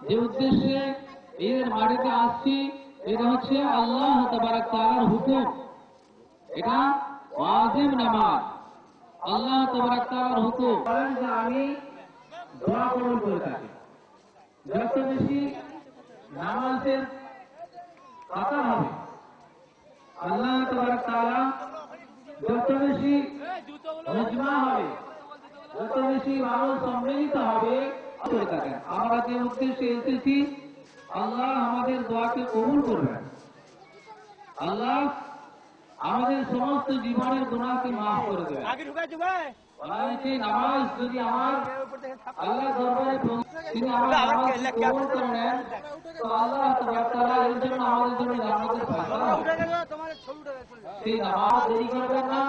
যে উদ্দেশ্যে ঈদের মাঠেতে আসছি এটা হচ্ছে আল্লাহ তাবারক তাআলার হুকুম। এটা ওয়াজিব নামাজ, আল্লাহ তাবারক তাআলার হুকুম। আমি দোয়া কবুল করে থাকি। যত বেশি নামাজের কথা হবে আল্লাহ তাবারক তাআলা যত বেশি মজমা হবে, যত বেশি মানুষ সম্মিলিত হবে করে থাকেন। আমরা যে উদ্দেশ্যে এসেছি আল্লাহ আমাদের দোয়াকে কবুল করবেন। আল্লাহ আমাদের সমস্ত জীবনের গুনাহকে মাফ করে দেবেন। নামাজ যদি আমার আল্লাহ দরবারে তিনি আমার নামাজকে কবুল করে নেন তো আল্লাহ তাবারক তাআলা এর জন্য আমাদের জন্য জান্নাতের ফয়সালা হবে। সেই নামাজ দেরি করবেন না,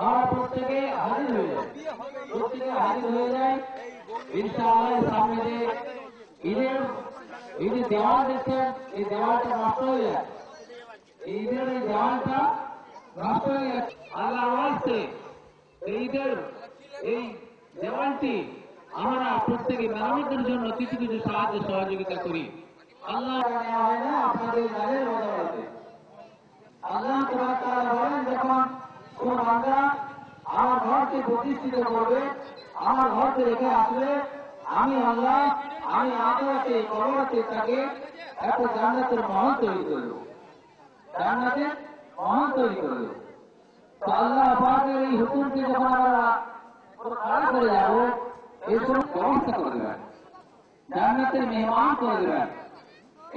আমরা প্রত্যেকে হাজির হয়ে যাই, প্রত্যেকে হাজির হয়ে যায় ইনশাআল্লাহ। সামনে যে ঈদের দেওয়াল দেখছেন এই দেওয়ালটা নষ্ট হয়ে যায়, ঈদের এই দেওয়ালটা নষ্ট হয়ে যাচ্ছে। আল্লাহ আসছে ঈদের এই দেওয়ালটি আমরা প্রত্যেকে মেরামতের জন্য কিছু কিছু সাহায্য সহযোগিতা করি। আল্লাহ হয় না আপনাদের জানের বদলাতে। আল্লাহ তাবারক তাআলা বলেন যখন কোন বান্দা আমার ঘরকে প্রতিষ্ঠিত করবে, আমার ঘরকে রেখে আসবে, আমি আল্লাহ আমি আখিরাতে কবরতে তাকে একটা জান্নাতের মহল তৈরি করব, জান্নাতের মহল তৈরি করব। তো আল্লাহ পাকের এই হুকুমকে যখন আমরা পালন করে যাব এর কোনো ব্যবস্থা করে দেবেন, জান্নাতের মেহমান করে দেবেন,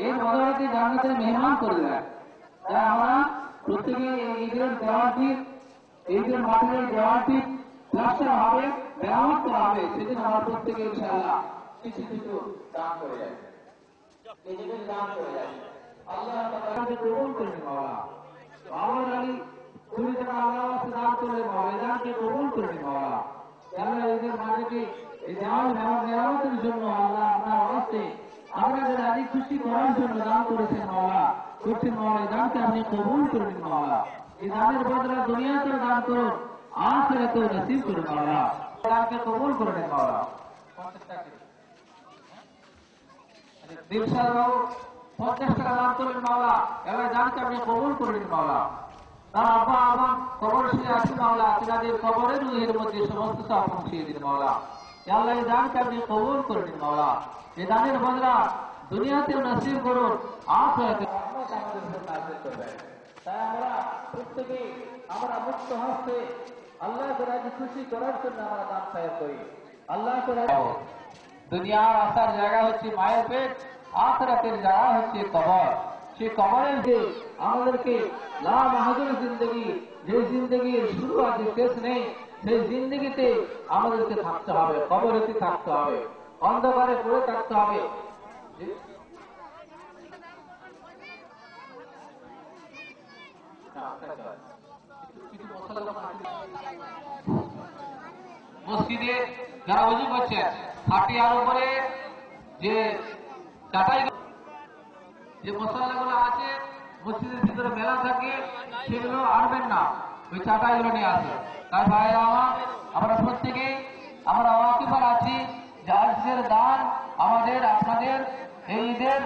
এর বদলাতে জান্নাতের মেহমান করে দেবেন। তাই আমরা প্রত্যেকে এই ঈদের দেওয়ালটি, ঈদের মাঠের দেওয়ালটি প্লাস্টার হবে, মেরামত করা হবে, সেদিন আমরা প্রত্যেকে ইনশাআল্লাহ কিছু কিছু দান করে যাই, নিজেদের দান করে যাই। আল্লাহ তাআলাকে কবুল করুন মাওলা। মাওলা আলী 20 টাকা আল্লাহ ওয়াস্তে দান করলেন মাওলা, দানকে কবুল করুন মাওলা। আল্লাহ ঈদের মাঠে এই দেওয়াল মেরামতের জন্য আল্লাহ আপনার ওয়াস্তে আপনাদের রাজি খুশি করার জন্য দান করেছেন মাওলা, করছেন মাওলা। এই দানকে আপনি কবুল করুন মাওলা। এই দানের বদলা দুনিয়াতেও দান করুন, আখিরাতেও নসিব করুন মাওলা। দানকে কবুল করে নেন মাওলা। দিলশাদ বাবু 50 টাকা দান করলেন মাওলা, এবার দানকে আপনি কবুল করে নিন মাওলা। তার আব্বা আমার কবর শুয়ে আছে মাওলা, তিনাদের কবরের রুহের মধ্যে সমস্ত চাপ পৌঁছিয়ে দিন মাওলা। আল্লাহ এই দানকে আপনি কবুল করে নিন মাওলা। এই দানের বদলা দুনিয়াতেও নসিব করুন, আখিরাতে আমাদের উপর নাযিল করবেন। তাই আমরা প্রত্যেকে আমরা মুক্ত হস্তে আল্লাহকে রাজি খুশি করার জন্য আমরা দান খায়র করি। আল্লাহকে দুনিয়ার আসার জায়গা হচ্ছে মায়ের পেট, আখিরাতের জায়গা হচ্ছে কবর। সেই কবরের যে আমাদেরকে লা মাহদুর জিন্দগি, যে জিন্দগির শুরু আছে শেষ নেই, সেই জিন্দগিতে আমাদেরকে থাকতে হবে, কবরেতে থাকতে হবে, অন্ধকারে পড়ে থাকতে হবে। মসজিদে যারা ওযু করছেন খাটিয়ার উপরে যে চাটাই, যে মশলাগুলো আছে মসজিদের ভিতরে মেলা থাকে সেগুলো আনবেন না, ওই চাটাইগুলো নিয়ে আসবেন। তাই ভাইরা আমার আমরা প্রত্যেকে আমরা ওয়াকিফার আছি যে আজকের দান আমাদের আপনাদের এই ঈদের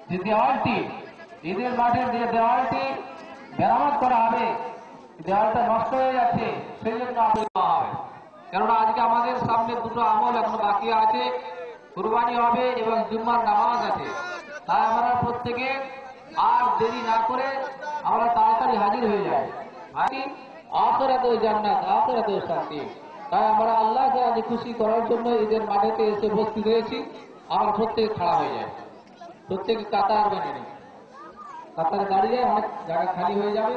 যে দেওয়ালটি, ঈদের মাঠের যে দেওয়ালটি মেরামত করা হবে, দেওয়ালটা নষ্ট হয়ে যাচ্ছে, সেই জন্য আপনি দেওয়া হবে। কেননা আজকে আমাদের সামনে দুটো আমল এখন বাকি আছে, কুরবানি হবে এবং জুম্মার নামাজ আছে। তাই আমরা প্রত্যেকে আর দেরি না করে আমরা তাড়াতাড়ি হাজির হয়ে যাই। আখিরাতেও জান্নাত, আখিরাতেও শান্তি। তাই আমরা আল্লাহকে আজ খুশি করার জন্য ঈদের মাঠেতে এসে উপস্থিত হয়েছি। আমরা প্রত্যেকে খাড়া হয়ে যাই, প্রত্যেকে কাতার বেঁধে নিই, কাতারে দাঁড়িয়ে অনেক জায়গা খালি হয়ে যাবে।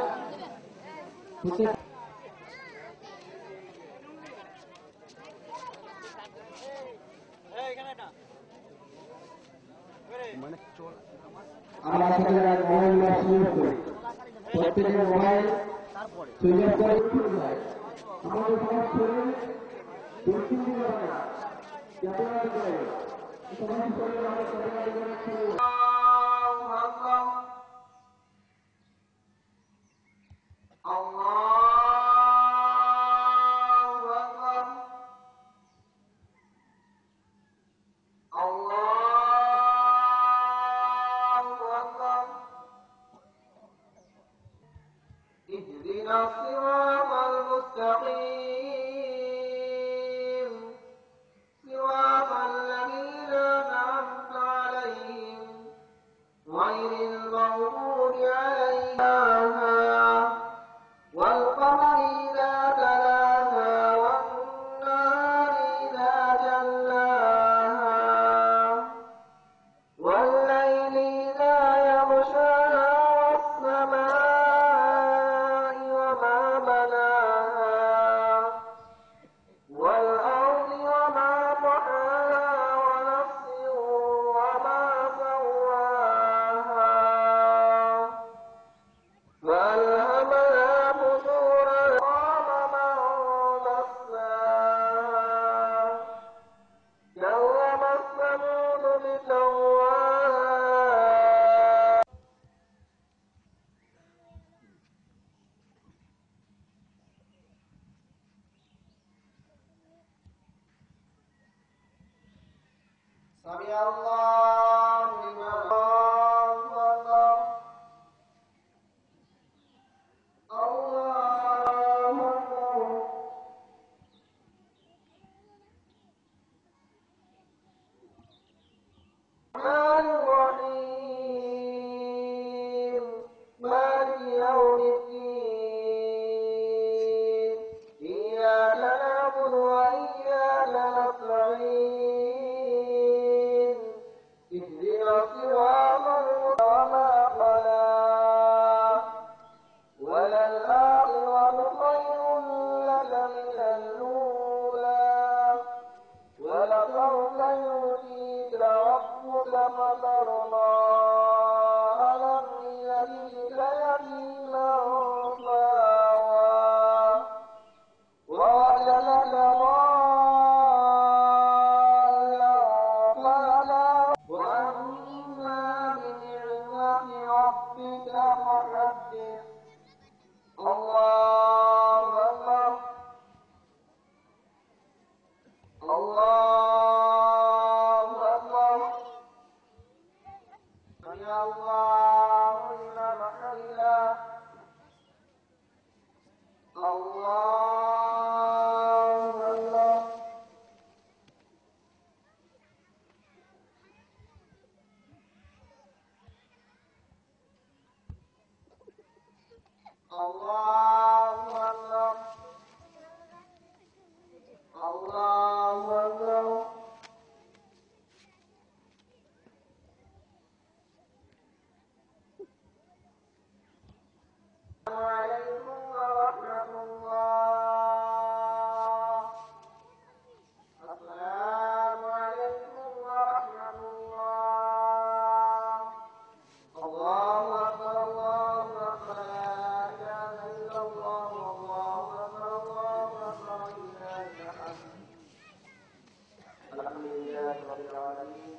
আমরা মোবাইল সুযোগ করি, প্রত্যেকের মোবাইল সুযোগ করে আমাদের সমাজ শরীর দুর্নীতি হবে না, সমাজ শরীর আমাদের Allah غير المغضوب عليها والقمر إذا تلاها والنهار إذا جلاها والليل إذا يغشاها والسماء وما بناها والأرض وما طحاها ونفس وما سواها فألهمها فجورها وتقواها كذبت ثمود بطغواها سمع الله لمن حمده الله أكبر الرحمن الرحيم مالك يوم الدين إياك نعبد وإياك نستعين اهدنا الصراط المستقيم وللآخرة خير لك من الأولى ولسوف يؤتيك ربك فترضى ألم يجدك يتيما فآوى ووجدك ضالا فهدى وأما بنعمة ربك فحدث الله أكبر الله أكبر سمع الله لمن حمده الله أكبر الله أكبر الله أكبر السلام عليكم ورحمة الله السلام عليكم ورحمة الله الله أكبر الله أكبر لا إله إلا الله الله أكبر الله أكبر لله الحمد الحمد لله رب العالمين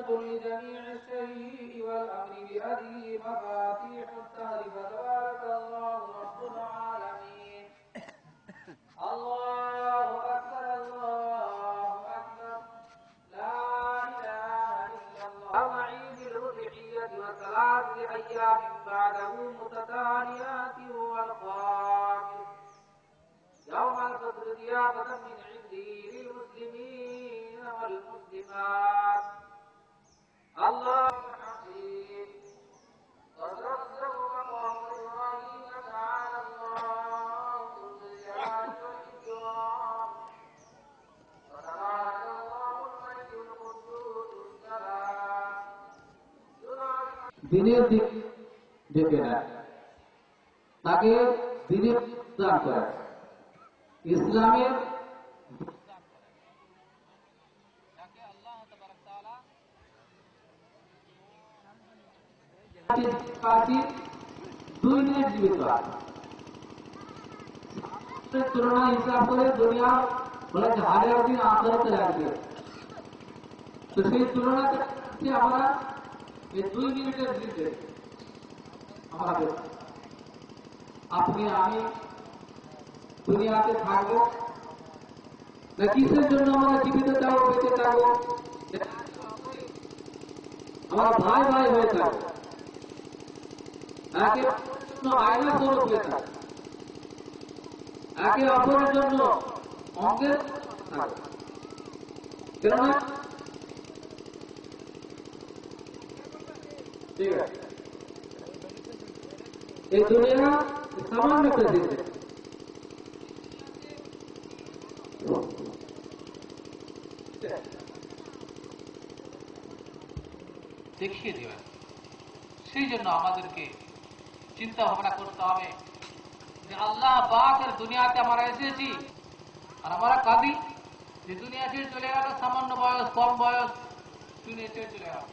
لجميع الشيء والأمر بيده مفاتيح الدهر فتبارك الله رب العالمين. الله أكبر الله أكبر لا إله إلا الله. عيد الأضحية وثلاث أيام بعده متتاليات والخامس يوم الفطر ضيافة من عنده للمسلمين والمسلمات. الله حكيم قد رزقه مقام إبراهيم দিনের দিক ডেকে নেয়, তাকে দিনের দান করে। ইসলামের দুই মিনিট জীবিত আছে, তুলনা হিসাব করে দুনিয়া বলে যে 1000 দিন আখেরাতে লাগবে। তো সেই তুলনাতে আমরা এই 2 মিনিটের ভিতরে আমাদের আপনি আমি দুনিয়াতে থাকবো না, কিসের জন্য আমরা জীবিত থাকবো, বেঁচে থাকবো? আমরা ভাই ভাই হয়ে থাকবো, একে আয়না স্বরূপ হয়ে থাকবো, একে অপরের জন্য অঙ্গের থাকবো। কেননা ঠিক আছে, এই দুনিয়া সামান্য প্রেসিডেন্ট, দেখিয়ে দেবেন। সেই জন্য আমাদেরকে চিন্তা ভাবনা করতে হবে যে আল্লাহ পাকের দুনিয়াতে আমরা এসেছি আর আমরা কাঁদি যে দুনিয়া ছেড়ে চলে গেল, সামান্য বয়স, কম বয়স, দুনিয়া ছেড়ে চলে গেল।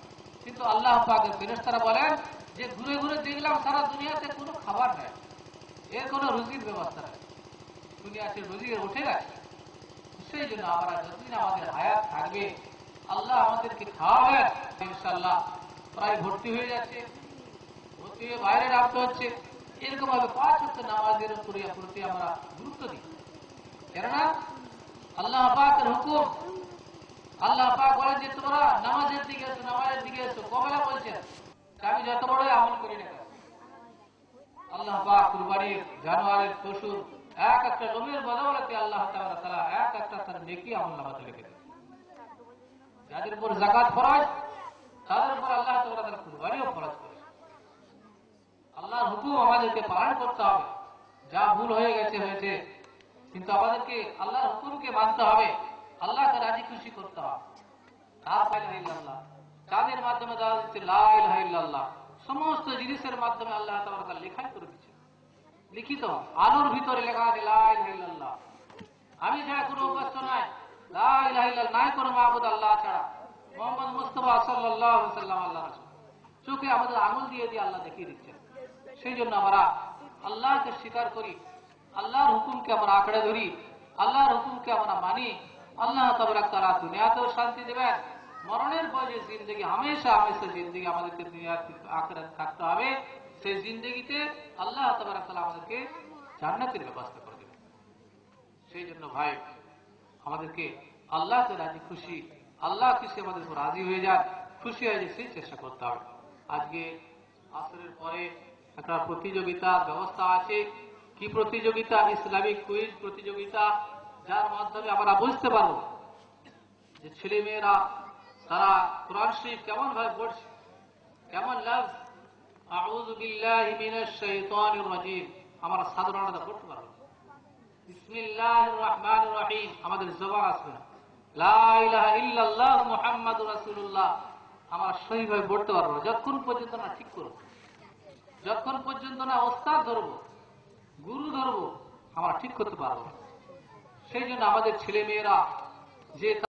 কিন্তু আল্লাহ পাকের ফেরেশতারা বলেন যে ঘুরে ঘুরে দেখলাম সারা দুনিয়াতে কোনো খাবার নেই, এর কোনো রুজির ব্যবস্থা নেই, দুনিয়াতে রুজি উঠে গেছে। সেই জন্য আমরা যতদিন আমাদের হায়াত থাকবে আল্লাহ আমাদেরকে খাওয়াবেন। ইনশাআল্লাহ প্রায় ভর্তি হয়ে যাচ্ছে, ভর্তি হয়ে বাইরে রাখতে হচ্ছে। এরকম ভাবে 5 ওয়াক্ত নামাজের প্রতি আমরা গুরুত্ব দিই, কেননা আল্লাহ পাকের হুকুম। আল্লাহ পাক বলেন যে তোমরা নামাজের দিকে এসো, নামাজের দিকে এসো। কবেলা বলছেন আমি যত বড় আমল করি না, আল্লাহ পাক কুরবানির, জানোয়ারের, পশুর এক একটা লোমের বদৌলতে আল্লাহ তাআলা এক একটা তার নেকি আমলনামাতে লিখে দেন। যাদের উপর যাকাত ফরজ তাদের উপর আল্লাহ তাআলা তার কুরবানিও ফরজ করে। আল্লাহর হুকুম আমাদেরকে পালন করতে হবে। যা ভুল হয়ে গেছে হয়েছে, কিন্তু আমাদেরকে আল্লাহর হুকুমকে মানতে হবে, আল্লাহকে রাজি খুশি করতে হবে। লা ইলাহা ইল্লাল্লাহ, চাঁদের মাধ্যমে দেওয়া হচ্ছে লা ইলাহা ইল্লাল্লাহ। সমস্ত জিনিসের মাধ্যমে আল্লাহ তাআলা তার লেখাই করে দিচ্ছে, লিখিত আলোর ভিতরে লেখা আছে লা ইলাহা ইল্লাল্লাহ। আমি ছাড়া কোনো উপাস্য নাই, লা ইলাহা ইল্লাল্লাহ, নাই কোনো মাবুদ আল্লাহ ছাড়া, মুহাম্মদ মুস্তাফা সাল্লাল্লাহু আলাইহি ওয়াসাল্লাম আল্লাহ রাসূল। চোখে আমাদের আঙুল দিয়ে দিয়ে আল্লাহ দেখিয়ে দিচ্ছেন। সেই জন্য আমরা আল্লাহকে স্বীকার করি, আল্লাহর হুকুমকে আমরা আঁকড়ে ধরি, আল্লাহর হুকুমকে আমরা মানি। আল্লাহ তাবারাক তাআলা দুনিয়াতেও শান্তি দেবেন, মরণের পর যে জিন্দগি হামেশা হামেশা জিন্দগি আমাদেরকে দুনিয়াতে আখিরাত থাকতে হবে, সেই জিন্দগিতে আল্লাহ তাবারাক তাআলা আমাদেরকে জান্নাতের ব্যবস্থা করে দেবেন। সেই জন্য ভাই আমাদেরকে আল্লাহকে রাজি খুশি, আল্লাহ খুশি আমাদের উপর রাজি হয়ে যান, খুশি হয়ে সেই চেষ্টা করতে হবে। আজকে আসরের পরে একটা প্রতিযোগিতার ব্যবস্থা আছে। কি প্রতিযোগিতা? ইসলামিক কুইজ প্রতিযোগিতা, যার মাধ্যমে আমরা বুঝতে পারবো যে ছেলে মেয়েরা তারা কোরআন শরীফ কেমন ভাবে পড়ছে, কেমন লফজ আউযু বিল্লাহি মিনাশ শাইতানির রাজিম আমরা সাধারণত পড়তে পারবো। বিসমিল্লাহির রহমানির রহিম আমাদের জবান আসবে না। লা ইলাহা ইল্লাল্লাহ মুহাম্মাদুর রাসূলুল্লাহ আমরা সহিভাবে পড়তে পারবো যতক্ষণ পর্যন্ত না ঠিক করবো, যতক্ষণ পর্যন্ত না ওস্তাদ ধরবো, গুরু ধরবো, আমরা ঠিক করতে পারবো। সেই জন্য আমাদের ছেলে মেয়েরা যে